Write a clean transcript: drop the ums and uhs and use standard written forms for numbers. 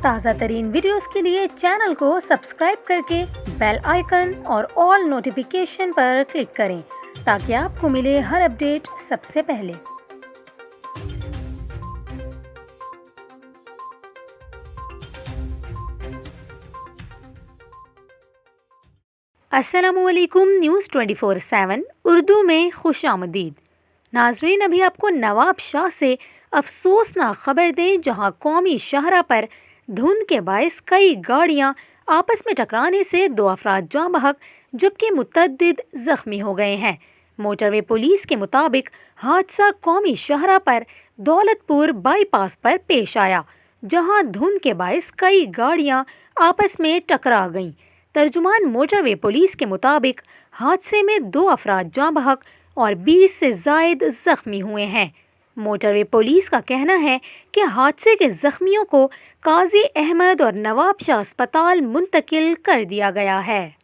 تازہ ترین ویڈیوز کے لیے چینل کو سبسکرائب کر کے بیل آئیکن اور آل نوٹیفیکیشن پر کلک کریں تاکہ آپ کو ملے ہر اپڈیٹ سب سے پہلے۔ السلام علیکم، نیوز 24/7 اردو میں خوش آمدید۔ ناظرین، ابھی آپ کو نواب شاہ سے افسوسناک خبر دیں، جہاں قومی شاہراہ پر دھند کے باعث کئی گاڑیاں آپس میں ٹکرانے سے 2 افراد جاں بحق جبکہ متعدد زخمی ہو گئے ہیں۔ موٹر وے پولیس کے مطابق حادثہ قومی شاہراہ پر دولت پور بائی پاس پر پیش آیا، جہاں دھند کے باعث کئی گاڑیاں آپس میں ٹکرا گئیں۔ ترجمان موٹر وے پولیس کے مطابق حادثے میں 2 افراد جاں بحق اور 20 سے زائد زخمی ہوئے ہیں۔ موٹر وے پولیس کا کہنا ہے کہ حادثے کے زخمیوں کو قاضی احمد اور نواب شاہ اسپتال منتقل کر دیا گیا ہے۔